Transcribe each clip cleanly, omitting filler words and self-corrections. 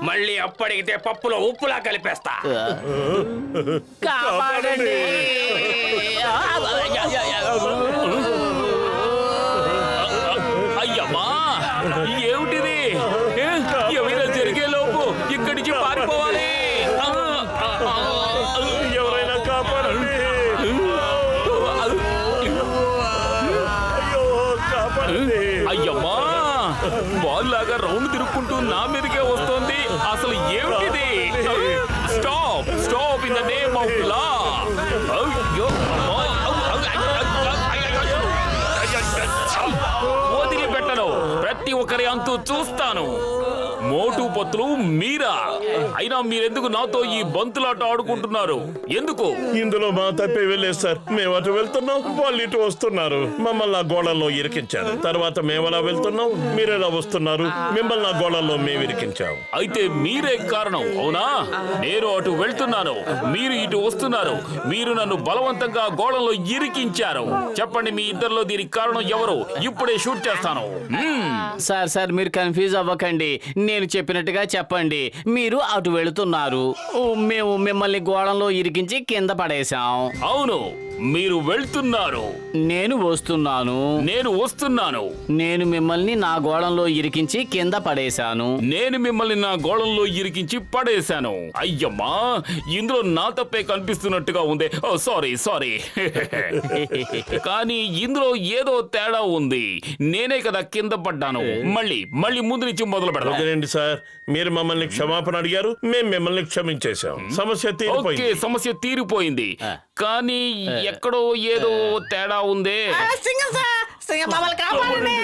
మళ్ళీ అప్పడిగితే పప్పులో ఉప్పులా కలిపేస్తా. కాపాడండి. అయ్యమ్మా, ఏమిటిది? ఏమైనా జరిగే లోపు ఇక్కడి నుంచి పారిపోవాలి. ఎవరైనా కాపాడండి. అయ్యమ్మా, వాళ్ళలాగా రౌండ్ తిరుక్కుంటూ నా మీదకే వస్తోంది. అసలు ఏమిటిది? Stop stop in the name of law. వదిలిపెట్టను. ప్రతి ఒక్కరి అంతు చూస్తాను. మోటు పత్తులు మీరా? అయినా మీరెందుకు నాతో ఈ బంతులాట ఆడుకుంటున్నారు? ఎందుకు? ఇందులో మా తప్పే వెళ్ళలేదు సార్. మేము అటు వెళ్తున్నాం, వాళ్ళు ఇటు వస్తున్నారు. మమ్మల్ని ఆ గోళంలో ఇరికించారు. తర్వాత మేమలా వెళ్తున్నాం, మీరెలా వస్తున్నారు. మిమ్మల్ని ఆ గోళంలో మేము ఇరికించాం. అయితే మీరే కారణం, అవునా? నేను అటు వెళ్తున్నాను, మీరు ఇటు వస్తున్నారు. మీరు నన్ను బలవంతంగా గోళంలో ఇరికించారు. చెప్పండి, మీ ఇద్దరిలో దీనికి కారణం ఎవరు? ఇప్పుడే షూట్ చేస్తాను. సార్ మీరు కన్ఫ్యూజ్ అవ్వకండి. నేను చెప్పినట్టుగా చెప్పండి. మీరు అటు వెళుతున్నారు, మేము మిమ్మల్ని గోళంలో ఇరికించి కింద పడేశాం. అవును, మీరు వెళ్తున్నారు, నేను వస్తున్నాను. నేను వస్తున్నాను. నేను మిమ్మల్ని నా గోళంలో ఇరికించి కింద పడేశాను. నేను మిమ్మల్ని నా గోళంలో ఇరికించి పడేశాను. అయ్యమ్మా, ఇందులో నా తప్పే కనిపిస్తున్నట్టుగా ఉంది. ఓ సారీ సారీ. కానీ ఇందులో ఏదో తేడా ఉంది. నేనే కదా కింద పడ్డాను. మళ్ళీ ముందు నుంచి మొదలు పెడదాం. వదిలేండి సార్, మీరు మమ్మల్ని క్షమాపణ అడిగారు, మేము మిమ్మల్ని క్షమించేశాం. సమస్య తీరిపోయింది. ఓకే, సమస్య తీరిపోయింది. కానీ ఎక్కడో ఏదో తేడా ఉందే. మమ్మల్ని కాపాడండి.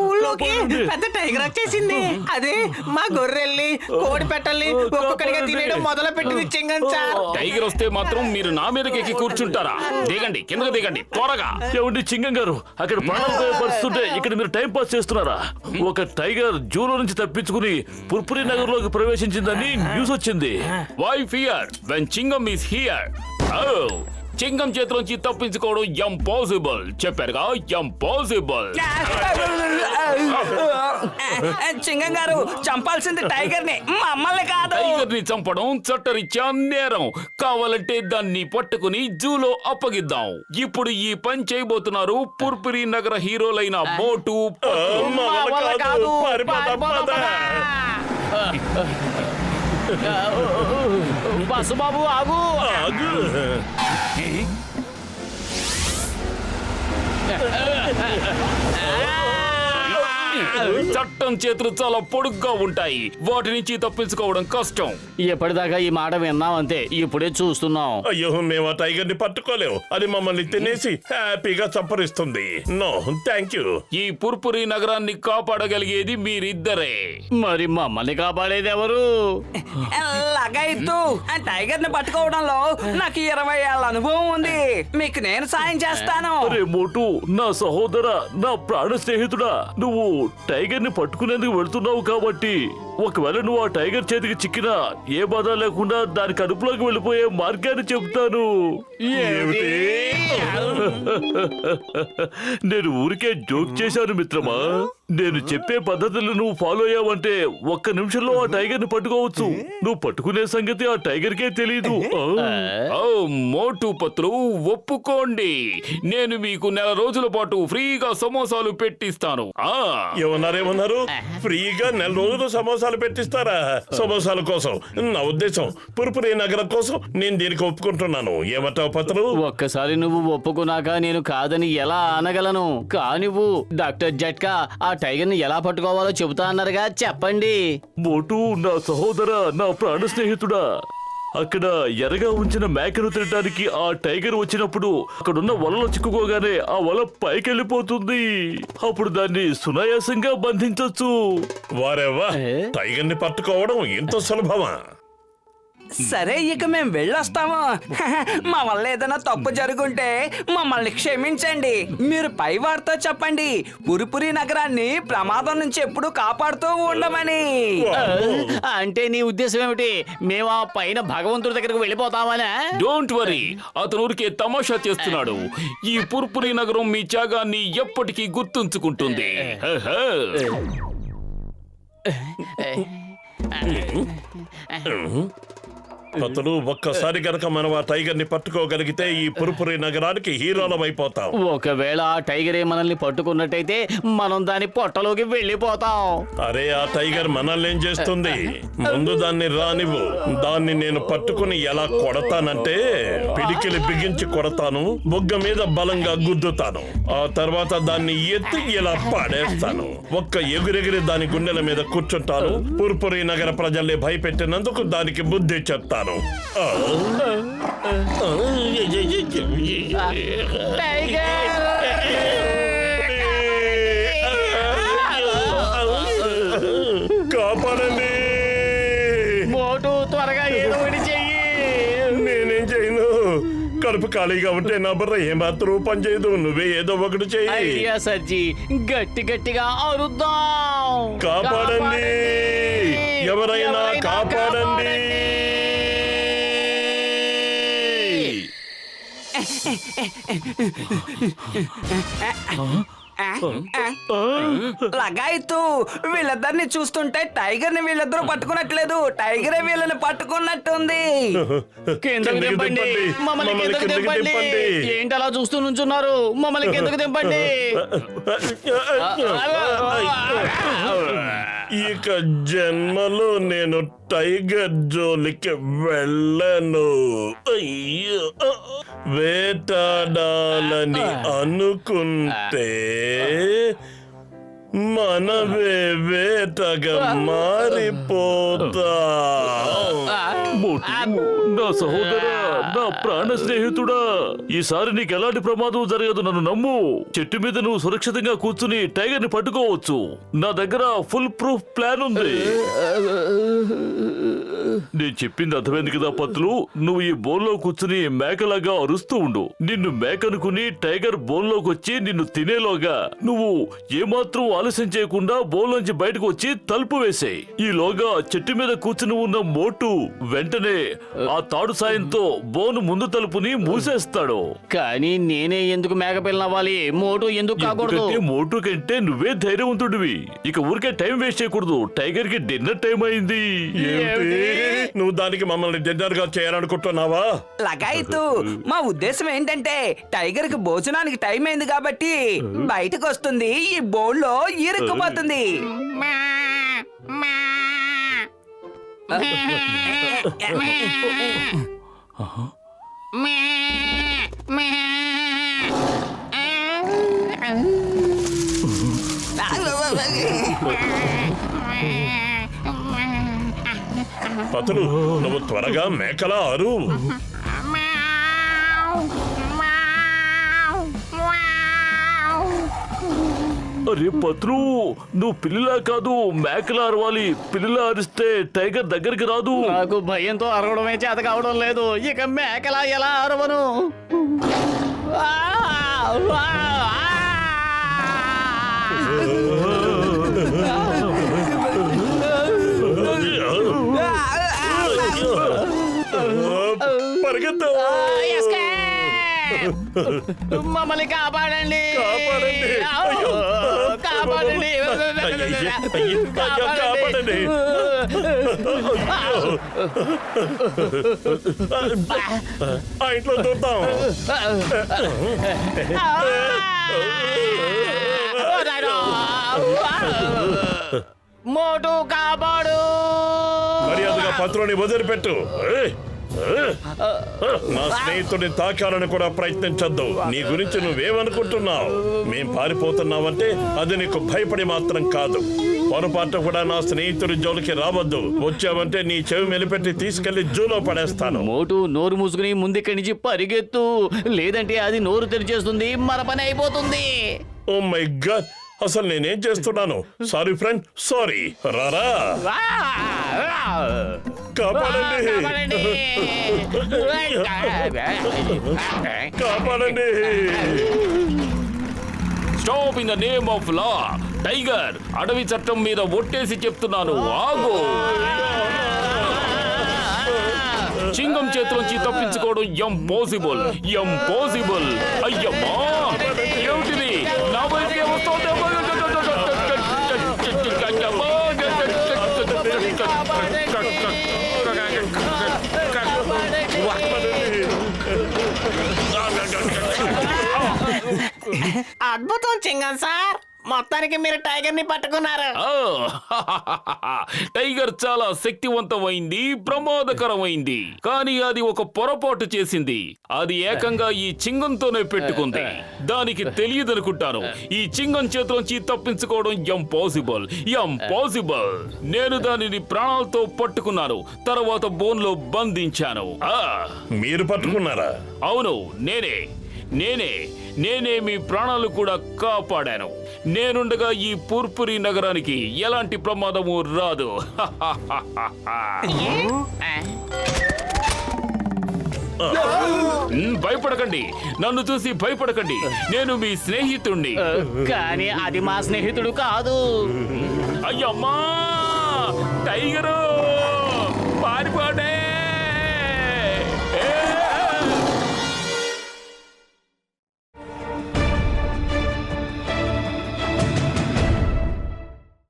ఊళ్ళోకి పెద్ద టైగర్ వచ్చేసింది. అదే మా గొర్రెల్ని, కోడి పెట్టల్ని ఒక్కొక్కడిగా తినేయడం మొదలు పెట్టింది చింగం సార్. టైగర్ వస్తే మాత్రం మీరు నా మీదకి ఎక్కి కూర్చుంటారా? దిగండి, కిందకు దిగండి త్వరగా. ఏమండి చింగం గారు, అక్కడ ప్రాణాలు పరిస్థితుంటే ఇక్కడ మీరు టైం పాస్ చేస్తున్నారా? ఒక టైగర్ జూలో నుంచి తప్పించుకుని పుర్పురి నగర్ లోకి ప్రవేశించిందని న్యూస్ వచ్చింది. Why fear when Chingam is here? Chingam చేతిలోంచి తప్పించుకోవడం ఇంపాసిబుల్. చెప్పారుగా, ఇంపాసిబుల్. చింగం గారు, చంపాల్సింది టైగర్ ని, మమ్మల్ని కాదు. టైగర్ ని చంపడం చట్టరీత్యా నేరం. కావాలంటే దాన్ని పట్టుకుని జూలో అప్పగిద్దాం. ఇప్పుడు ఈ పని చేయబోతున్నారు పుర్పురి నగర హీరోలైన మోటు బసుబాబు ఆగు. చట్టం చేతులు చాలా పొడుగ్గా ఉంటాయి. వాటి నుంచి తప్పించుకోవడం కష్టం. ఎప్పటిదాకా ఈ మాట విన్నామంతే, ఇప్పుడే చూస్తున్నాం. అయ్యో, మేము ఆ టైగర్ ని పట్టుకోలేము. అది మమ్మల్ని తినేసి హ్యాపీగా చంపరిస్తుంది. No thank you. ఈ పుర్పురి నగరాన్ని కాపాడగలిగేది మీరిద్దరే. మరి మమ్మల్ని కాపాడేది ఎవరు? లగైతు ఆ టైగర్ ని పట్టుకోవడంలో నాకు 20 ఏళ్ళ అనుభవం ఉంది. మీకు నేను సాయం చేస్తాను. అరే మోటు, నా సహోదర, నా ప్రాణ స్నేహితుడా, నువ్వు టైగర్ ని పట్టుకునేందుకు వెళ్తున్నావు కాబట్టి ఒకవేళ నువ్వు ఆ టైగర్ చేతికి చిక్కినా ఏ బాధ లేకుండా దాని కడుపులోకి వెళ్ళిపోయే మార్గాన్ని చెప్తాను. నేను ఊరికే జోక్ చేశాను మిత్రమా. నేను చెప్పే పద్ధతులు నువ్వు ఫాలో అయ్యావంటే ఒక్క నిమిషంలో ఆ టైగర్ ని పట్టుకోవచ్చు. నువ్వు పట్టుకునే సంగతి ఆ టైగర్ కే తెలీదు. మోటు పత్రు, ఒప్పుకోండి. నేను మీకు 1 నెల రోజుల పాటు ఫ్రీగా సమోసాలు పెట్టిస్తాను. ఏమన్నారు? ఫ్రీగా 1 నెల రోజులు సమోసాలు పెట్టిస్తారా? సమోసాల కోసం నా ఉద్దేశం పుర్పురి నగరం కోసం నేను దీనికి ఒప్పుకుంటున్నాను. ఏమంటావు పత్రు? ఒక్కసారి నువ్వు ఒప్పుకున్నాక నేను కాదని ఎలా అనగలను? కానివ్వు. డాక్టర్ జట్కా ఆ టైగర్ ని ఎలా పట్టుకోవాలో చెబుతా అన్నారుగా, చెప్పండి. మోటు, నా సహోదర, నా ప్రాణ స్నేహితుడా, అక్కడ ఎరగా ఉంచిన మేకను తినడానికి ఆ టైగర్ వచ్చినప్పుడు అక్కడున్న వలలో చిక్కుకోగానే ఆ వల పైకెళ్ళిపోతుంది. అప్పుడు దాన్ని సునాయాసంగా బంధించొచ్చు. వారేవా, టైగర్ ని పట్టుకోవడం ఇంత సులభమా? సరే ఇక మేము వెళ్ళొస్తాము. మా వల్ల ఏదైనా తప్పు జరుగుంటే మమ్మల్ని క్షమించండి. మీరు పై వారితో చెప్పండి పురిపురి నగరాన్ని ప్రమాదం నుంచి ఎప్పుడూ కాపాడుతూ ఉండమని. అంటే నీ ఉద్దేశం ఏమిటి? మేము ఆ పైన భగవంతుడి దగ్గరకు వెళ్ళిపోతామనా? డోంట్ వరీ, అతను ఊరికే తమాషా చేస్తున్నాడు. ఈ పుర్పురి నగరం మీ త్యాగాన్ని ఎప్పటికీ గుర్తుంచుకుంటుంది. అతను ఒక్కసారి గనక మనం ఆ టైగర్ ని పట్టుకోగలిగితే ఈ పురుపురి నగరానికి హీరోలం అయిపోతాం. ఒకవేళ ఆ టైగరే మనల్ని పట్టుకున్నట్టయితే మనం దాని పొట్టలోకి వెళ్ళిపోతాం. అరే ఆ టైగర్ మనల్ని ఏం చేస్తుంది? ముందు దాన్ని రానివ్వు. దాన్ని నేను పట్టుకుని ఎలా కొడతానంటే పిడికిలి బిగించి కొడతాను, బొగ్గ మీద బలంగా గుద్దుతాను. ఆ తర్వాత దాన్ని ఎత్తి ఇలా పాడేస్తాను. ఒక్క ఎగురెగిరి దాని గుండెల మీద కూర్చుంటాను. పుర్పురి నగర ప్రజల్ని భయపెట్టినందుకు దానికి బుద్ధి చెప్తాను. కాపాడండి. మోటు త్వరగా ఏదో ఒకటి చెయ్యి. నేనేం చేయను. కడుపు ఖాళీగా ఉంటే నా బుర్ర ఏమాత్రం పని చేయదు. నువ్వే ఏదో ఒకటి చెయ్యి. ఐడియా సజ్జి, గట్టి గట్టిగా అరుద్దాం. కాపాడండి, ఎవరైనా కాపాడండి. లగాయితూ వీళ్ళిద్దరిని చూస్తుంటే టైగర్ ని వీళ్ళిద్దరూ పట్టుకున్నట్లేదు, టైగరే వీళ్ళని పట్టుకున్నట్టుంది. కిందకు దింపండి, మమ్మల్ని కిందకు దింపండి. ఏంటి అలా చూస్తూ నుంచున్నారు? మమ్మల్ని కిందకు దింపండి. ఇక జన్మలో నేను టైగర్ జోలికి వెళ్ళను. అయ్యో, వేటాడాలని అనుకుంటే మనవే వేటగా మారిపోతా. మోటు, నా సహోదరా, నా ప్రాణ స్నేహితుడా, ఈసారి నీకు ఎలాంటి ప్రమాదం జరగదు. నన్ను నమ్ము. చెట్టు మీద నువ్వు సురక్షితంగా కూర్చుని టైగర్ ని పట్టుకోవచ్చు. నా దగ్గర ఫుల్ ప్రూఫ్ ప్లాన్ ఉంది. నేను చెప్పింది అర్థమైంది కదా పత్తులు? నువ్వు ఈ బోన్లో కూర్చుని మేకలాగా అరుస్తూ ఉండు. నిన్ను మేకనుకుని టైగర్ బోన్లోకి వచ్చి నిన్ను తినేలోగా నువ్వు ఏమాత్రం ఆలస్యం చేయకుండా బోన్లోంచి బయటకు వచ్చి తలుపు వేసేయ్. ఈలోగా చెట్టు మీద కూర్చుని ఉన్న మోటు వెంటనే ఆ తాడు సాయంతో బోను ముందు తలుపుని మూసేస్తాడు. కానీ నేనే ఎందుకు మేకపిల్లని అవ్వాలి? మోటు ఎందుకు కాకూడదు? ఎందుకంటే మోటు కంటే నువ్వే ధైర్యవంతుడివి. ఇక ఊరికే టైం వేస్ట్ చేయకూడదు. టైగర్ కి డిన్నర్ టైం అయింది. నువ్వు దానికి మమ్మల్ని డిన్నర్ గా చేయాలనుకుంటున్నావా? లగాయితూ మా ఉద్దేశం ఏంటంటే టైగర్ కి భోజనానికి టైం అయింది కాబట్టి బయటకు వస్తుంది, ఈ బోన్లో ఇరుక్కుపోతుంది. పతులు, నువ్వు త్వరగా మేకలా అరు. అరే పత్రు, నువ్వు పిల్లిలా కాదు మేకలా అరవాలి. పిల్లిలా అరిస్తే టైగర్ దగ్గరికి రాదు. నాకు భయంతో అరవడమే చేత కావడం లేదు. ఇక మేకలా ఎలా అరవను? పరిగెత్తు. మమ్మల్ని కాపాడండి, కాపాడండి. అయ్యో. కాపాడండి, కాపాడండి. ఆ ఇంట్లో చూద్దాం. మోటు కాపాడు. మర్యాదగా పత్రుని వదిలిపెట్టు. నా స్నేహితుడిని తాకాలని కూడా ప్రయత్నించొద్దు. నీ గురించి నువ్వేమనుకుంటున్నావు? మేం పారిపోతున్నావంటే అది నీకు భయపడి మాత్రం కాదు. పొరపాటు కూడా నా స్నేహితుడి జోలికి రావద్దు. వచ్చావంటే నీ చెవి మెలిపెట్టి తీసుకెళ్లి జూలో పడేస్తాను. మోటు నోరు మూసుకుని ముందుక్కడి నుంచి పరిగెత్తు, లేదంటే అది నోరు తెరిచేస్తుంది, మన పని అయిపోతుంది. ఓ మై గాడ్, అసలు నేనేం చేస్తున్నాను? Sorry friend, sorry. రారా. కాపాడండి కాపాడండి stop in the name of law. Tiger, అడవి చట్టం మీద ఒట్టేసి చెప్తున్నాను, ఆగు. చింగం చేతిలోంచి తప్పించుకోవడం ఇంపాసిబుల్, ఇంపాసిబుల్. అయ్యమ్మా, ఏమిటిది నా వైపుకే వస్తోంది. అద్భుతం చింగం సార్, మొత్తానికి మీరు టైగర్ ని పట్టుకున్నారు. టైగర్ చాలా శక్తివంతమైంది, ప్రమాదకరమైంది. కానీ అది ఒక పొరపాటు చేసింది. అది ఏకంగా ఈ చింగంతోనే పెట్టుకుంది. దానికి తెలియదనుకుంటాను. ఈ చింగం చేతిలోంచి తప్పించుకోవడం ఇంపాసిబుల్, ఇంపాసిబుల్. నేను దానిని ప్రాణాలతో పట్టుకున్నాను, తర్వాత బోన్లో బంధించాను. మీరు పట్టుకున్నారా? అవును, నేనే మీ ప్రాణాలు కూడా కాపాడాను. నేనుండగా ఈ పూర్పురి నగరానికి ఎలాంటి ప్రమాదము రాదు. భయపడకండి, నన్ను చూసి భయపడకండి. నేను మీ స్నేహితుణ్ణి. కానీ అది మా స్నేహితుడు కాదు. అయ్యమ్మా, టైగరు పారిపోడే.